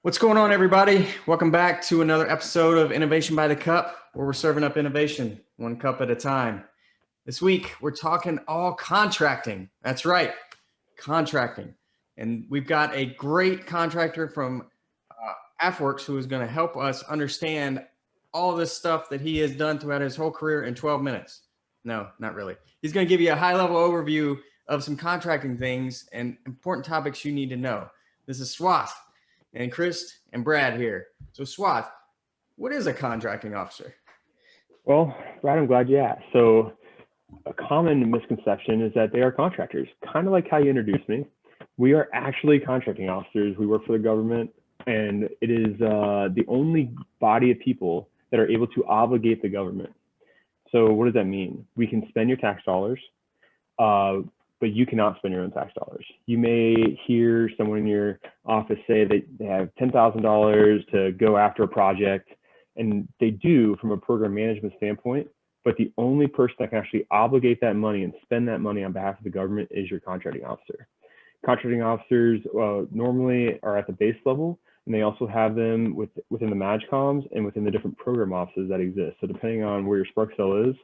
What's going on, everybody? Welcome back to another episode of Innovation by the Cup, where we're serving up innovation one cup at a time. This week, we're talking all contracting. That's right, contracting. And we've got a great contractor from AFWERX who is going to help us understand all this stuff that he has done throughout his whole career in 12 minutes. No, not really. He's going to give you a high-level overview of some contracting things and important topics you need to know. This is Swath and Chris and Brad here. So Swath, what is a contracting officer? Well, Brad, I'm glad you asked. So a common misconception is that they are contractors, kind of like how you introduced me. We are actually contracting officers. We work for the government, and it is the only body of people that are able to obligate the government. So what does that mean? We can spend your tax dollars, but you cannot spend your own tax dollars. You may hear someone in your office say that they have $10,000 to go after a project, and they do from a program management standpoint, but the only person that can actually obligate that money and spend that money on behalf of the government is your contracting officer. Contracting officers normally are at the base level, and they also have them within the MAGCOMs and within the different program offices that exist. So depending on where your Spark cell is,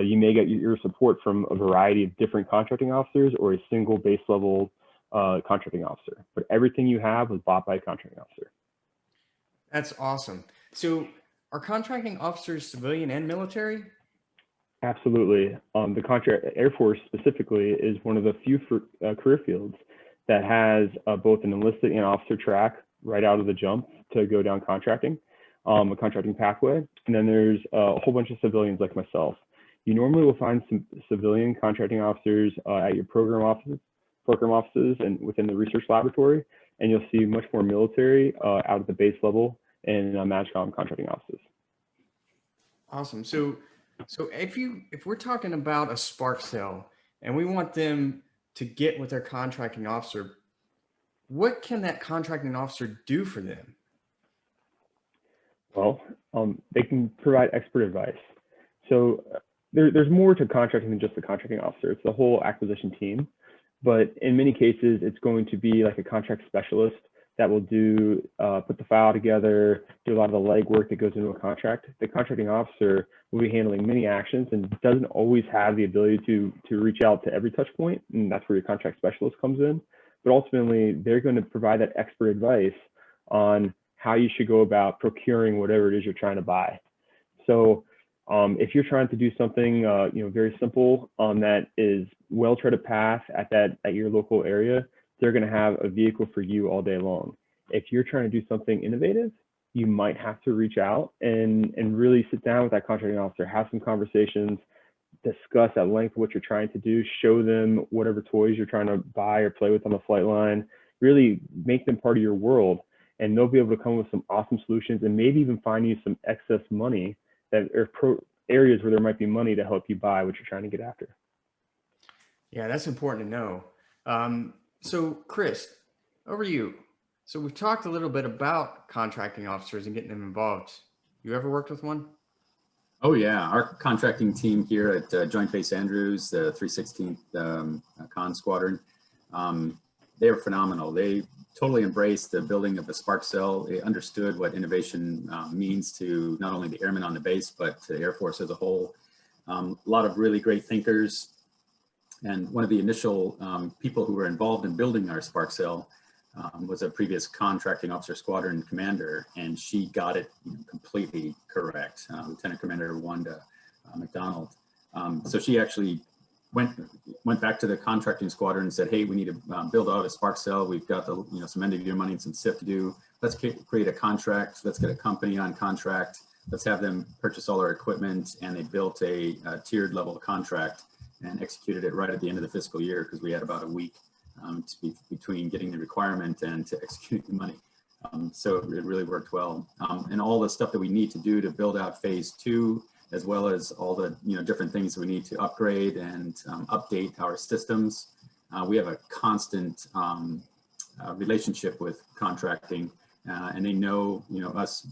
you may get your support from a variety of different contracting officers or a single base level contracting officer. But everything you have was bought by a contracting officer. That's awesome. So are contracting officers civilian and military? Absolutely. The contract Air Force specifically is one of the few career fields that has both an enlisted and officer track right out of the jump to go down contracting, a contracting pathway. And then there's a whole bunch of civilians like myself. You normally will find some civilian contracting officers at your program offices and within the research laboratory, and you'll see much more military out at the base level and MAGCOM contracting offices. Awesome. So if we're talking about a Spark cell and we want them to get with their contracting officer, what can that contracting officer do for them? Well, they can provide expert advice. So there's more to contracting than just the contracting officer. It's the whole acquisition team. But in many cases, it's going to be like a contract specialist that will put the file together, do a lot of the legwork that goes into a contract. The contracting officer will be handling many actions and doesn't always have the ability to reach out to every touch point. And that's where your contract specialist comes in. But ultimately, they're going to provide that expert advice on how you should go about procuring whatever it is you're trying to buy. So if you're trying to do something very simple that is well-treaded path at your local area, they're going to have a vehicle for you all day long. If you're trying to do something innovative, you might have to reach out and really sit down with that contracting officer, have some conversations, discuss at length what you're trying to do, show them whatever toys you're trying to buy or play with on the flight line, really make them part of your world, and they'll be able to come with some awesome solutions and maybe even find you some excess money that are areas where there might be money to help you buy what you're trying to get after. Yeah, that's important to know. So Chris, over to you. So we've talked a little bit about contracting officers and getting them involved. You ever worked with one? Oh yeah, our contracting team here at Joint Base Andrews, the 316th Con Squadron, they are phenomenal. They totally embraced the building of the Spark cell. They understood what innovation means to not only the airmen on the base, but to the Air Force as a whole. A lot of really great thinkers. And one of the initial people who were involved in building our Spark cell was a previous contracting officer squadron commander, and she got it completely correct, Lieutenant Commander Wanda McDonald. So she actually went back to the contracting squadron and said, hey, we need to build out a Spark cell. We've got some end of year money and some SIF to do. Let's create a contract. Let's get a company on contract. Let's have them purchase all our equipment. And they built a tiered level contract and executed it right at the end of the fiscal year, because we had about a week between getting the requirement and to execute the money. So it really worked well. And all the stuff that we need to do to build out phase 2, as well as all the different things that we need to upgrade and update our systems. We have a constant relationship with contracting, and they know us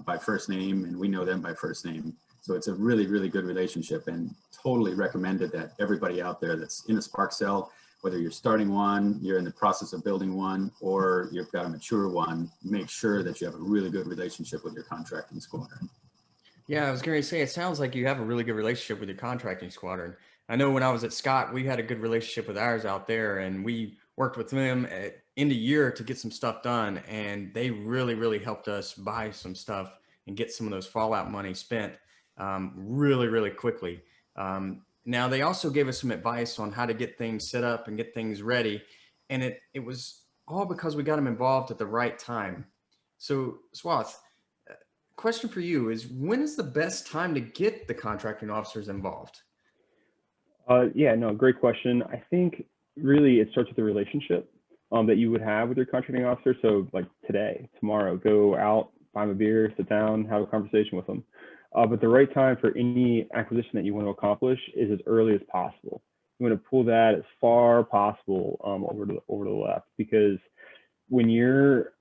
by first name, and we know them by first name. So it's a really, really good relationship, and totally recommended that everybody out there that's in a Spark cell, whether you're starting one, you're in the process of building one, or you've got a mature one, make sure that you have a really good relationship with your contracting squadron. Yeah, I was going to say, it sounds like you have a really good relationship with your contracting squadron. I know when I was at Scott, we had a good relationship with ours out there, and we worked with them at end of year to get some stuff done. And they really, really helped us buy some stuff and get some of those fallout money spent really, really quickly. Now, they also gave us some advice on how to get things set up and get things ready. And it was all because we got them involved at the right time. So, Swath, question for you is, when is the best time to get the contracting officers involved? Yeah, no, great question. I think really it starts with the relationship that you would have with your contracting officer. So like today, tomorrow, go out, buy them a beer, sit down, have a conversation with them. But the right time for any acquisition that you want to accomplish is as early as possible. You want to pull that as far possible over to the left, because when you're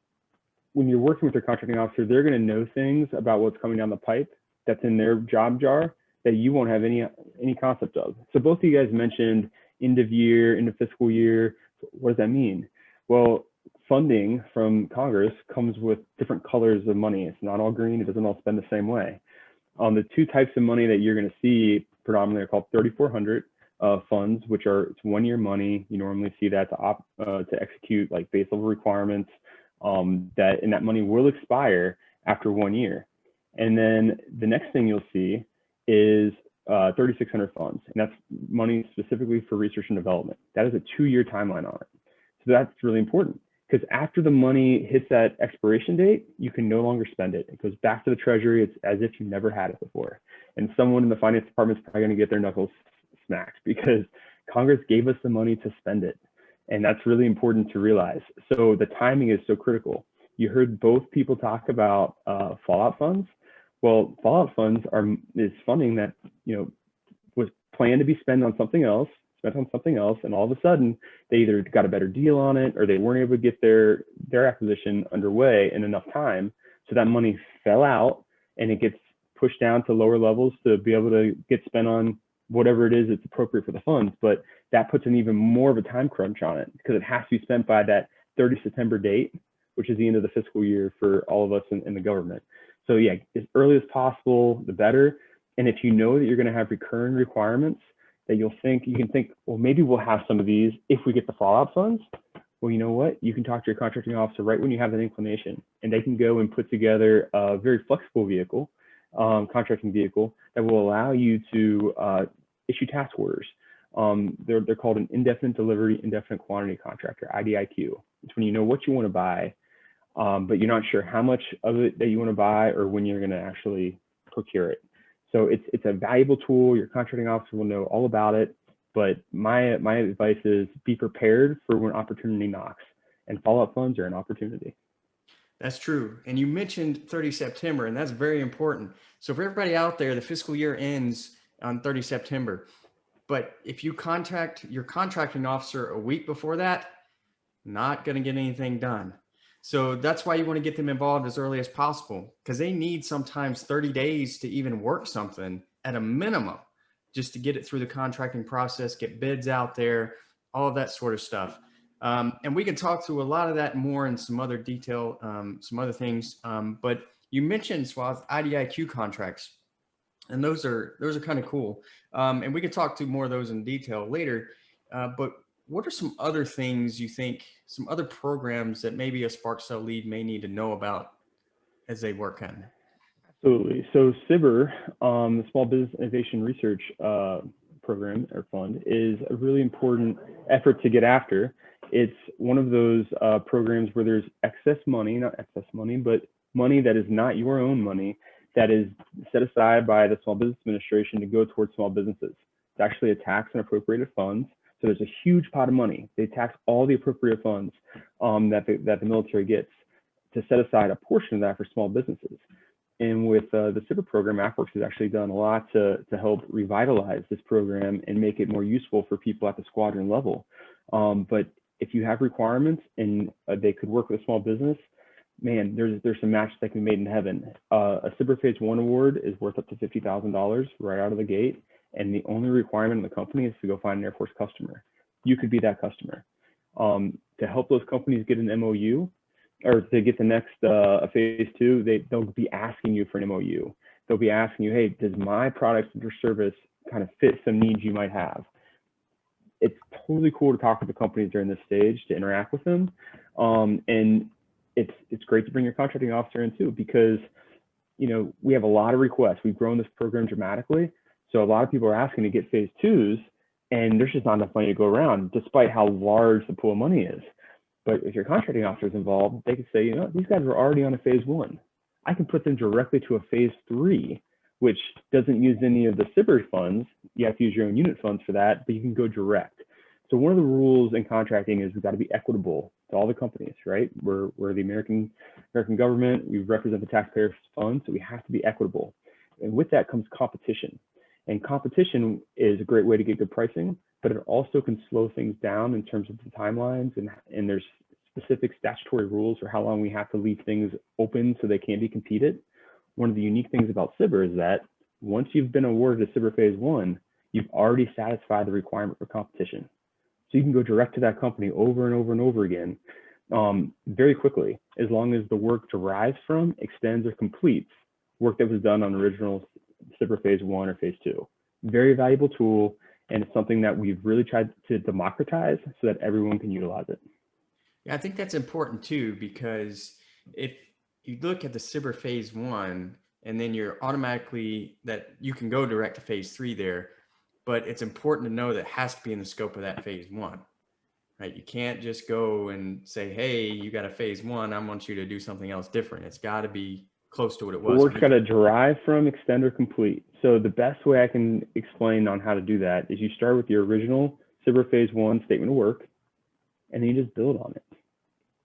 working with your contracting officer, they're going to know things about what's coming down the pipe that's in their job jar that you won't have any concept of. So both of you guys mentioned end of year, end of fiscal year. What does that mean? Well, funding from Congress comes with different colors of money. It's not all green. It doesn't all spend the same way. The two types of money that you're going to see predominantly are called 3400 funds, which are it's 1 year money. You normally see that to execute like base level requirements. And that money will expire after 1 year. And then the next thing you'll see is 3600 funds, and that's money specifically for research and development. That is a 2-year timeline on it. So that's really important, because after the money hits that expiration date, you can no longer spend it. It goes back to the Treasury. It's as if you never had it before. And someone in the finance department is probably going to get their knuckles smacked because Congress gave us the money to spend it. And that's really important to realize. So the timing is so critical. You heard both people talk about fallout funds. Well, fallout funds is funding that was planned to be spent on something else, and all of a sudden they either got a better deal on it or they weren't able to get their acquisition underway in enough time. So that money fell out and it gets pushed down to lower levels to be able to get spent on whatever it is that's appropriate for the funds. But that puts an even more of a time crunch on it because it has to be spent by that 30 September date, which is the end of the fiscal year for all of us in the government. So yeah, as early as possible, the better. And if you know that you're going to have recurring requirements that you can think, well, maybe we'll have some of these if we get the fallout funds. Well, you know what? You can talk to your contracting officer right when you have that inclination, and they can go and put together a very flexible vehicle, contracting vehicle that will allow you to issue task orders. They're called an indefinite delivery, indefinite quantity contractor, IDIQ. It's when you know what you want to buy, but you're not sure how much of it that you want to buy or when you're going to actually procure it. So it's a valuable tool. Your contracting officer will know all about it. But my advice is be prepared for when opportunity knocks, and fallout funds are an opportunity. That's true. And you mentioned 30 September, and that's very important. So for everybody out there, the fiscal year ends on 30 September. But if you contact your contracting officer a week before that, not going to get anything done. So that's why you want to get them involved as early as possible, because they need sometimes 30 days to even work something at a minimum, just to get it through the contracting process, get bids out there, all of that sort of stuff. And we can talk through a lot of that more in some other detail, some other things. But you mentioned, Swath, IDIQ contracts, and those are kind of cool. And we can talk through more of those in detail later. But what are some other things you think, some other programs that maybe a Spark Cell lead may need to know about as they work on? Absolutely. So SBIR, the Small Business Innovation Research Program or Fund, is a really important effort to get after. It's one of those programs where there's excess money, not excess money, but money that is not your own money that is set aside by the Small Business Administration to go towards small businesses. It's actually a tax and appropriated funds. So there's a huge pot of money. They tax all the appropriate funds that the military gets to set aside a portion of that for small businesses. And with the SBIR program, AFWERX has actually done a lot to help revitalize this program and make it more useful for people at the squadron level. But if you have requirements and they could work with a small business, man, there's some matches that can be made in heaven. A SBIR Phase 1 award is worth up to $50,000 right out of the gate. And the only requirement in the company is to go find an Air Force customer. you could be that customer. To help those companies get an MOU or to get the next phase 2, they'll be asking you for an MOU. They'll be asking you, hey, does my product or service kind of fit some needs you might have? It's totally cool to talk with the companies during this stage, to interact with them. And it's great to bring your contracting officer in too, because we have a lot of requests. We've grown this program dramatically. So a lot of people are asking to get phase 2s, and there's just not enough money to go around, despite how large the pool of money is. But if your contracting officer is involved, they can say, these guys are already on a phase 1. I can put them directly to a phase 3, which doesn't use any of the SBIR funds. You have to use your own unit funds for that, but you can go direct. So one of the rules in contracting is we've got to be equitable to all the companies, right? We're the American government. We represent the taxpayers' funds, so we have to be equitable. And with that comes competition. And competition is a great way to get good pricing, but it also can slow things down in terms of the timelines, and there's specific statutory rules for how long we have to leave things open so they can be competed. One of the unique things about SBIR is that once you've been awarded a SBIR phase 1, you've already satisfied the requirement for competition. So you can go direct to that company over and over and over again very quickly, as long as the work derives from, extends, or completes work that was done on original SBIR phase 1 or phase 2. Very valuable tool, and it's something that we've really tried to democratize so that everyone can utilize it. Yeah, I think that's important too, because if you look at the SBIR phase 1, and then you're automatically that you can go direct to phase 3 there, but it's important to know that it has to be in the scope of that phase 1, right? You can't just go and say, hey, you got a phase 1, I want you to do something else different. It's got to be close to what it was. The work's got to derive from, extend, or complete. So the best way I can explain on how to do that is you start with your original SBIR phase 1 statement of work, and then you just build on it.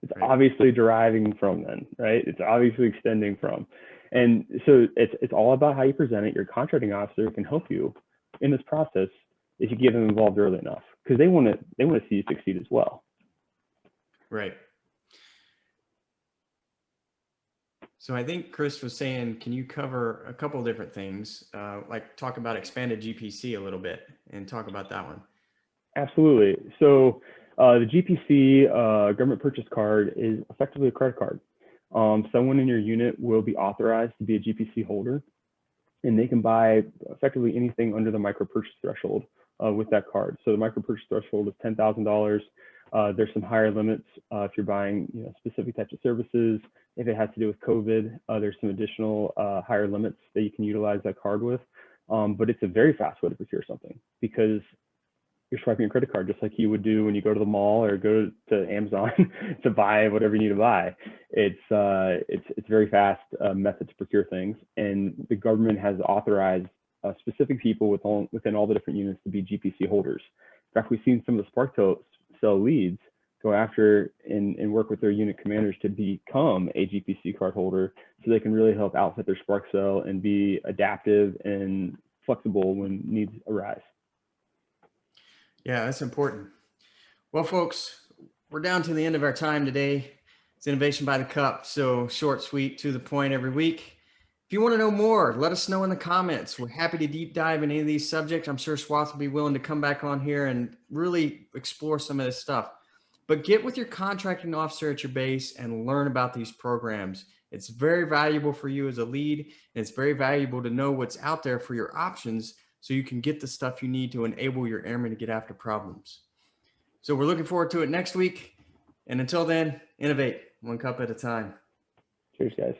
It's obviously deriving from then, right? It's obviously extending from. And so it's all about how you present it. Your contracting officer can help you in this process if you get them involved early enough, because they want to see you succeed as well. Right. So I think Chris was saying, can you cover a couple of different things, like talk about expanded GPC a little bit and talk about that one? Absolutely. So the GPC government purchase card is effectively a credit card. Someone in your unit will be authorized to be a GPC holder, and they can buy effectively anything under the micro purchase threshold with that card. So the micro purchase threshold is $10,000. There's some higher limits if you're buying specific types of services. If it has to do with COVID, there's some additional higher limits that you can utilize that card with. But it's a very fast way to procure something, because you're swiping your credit card just like you would do when you go to the mall or go to Amazon to buy whatever you need to buy. It's very fast method to procure things, and the government has authorized specific people within all the different units to be GPC holders. In fact, we've seen some of the Spark Cell leads go after and work with their unit commanders to become a GPC card holder, so they can really help outfit their Spark Cell and be adaptive and flexible when needs arise. Yeah, that's important. Well, folks, we're down to the end of our time today. It's Innovation by the Cup, so short, sweet, to the point every week. If you want to know more, let us know in the comments. We're happy to deep dive in any of these subjects. I'm sure Swath will be willing to come back on here and really explore some of this stuff. But get with your contracting officer at your base and learn about these programs. It's very valuable for you as a lead, and it's very valuable to know what's out there for your options, so you can get the stuff you need to enable your airmen to get after problems. So we're looking forward to it next week. And until then, innovate one cup at a time. Cheers, guys.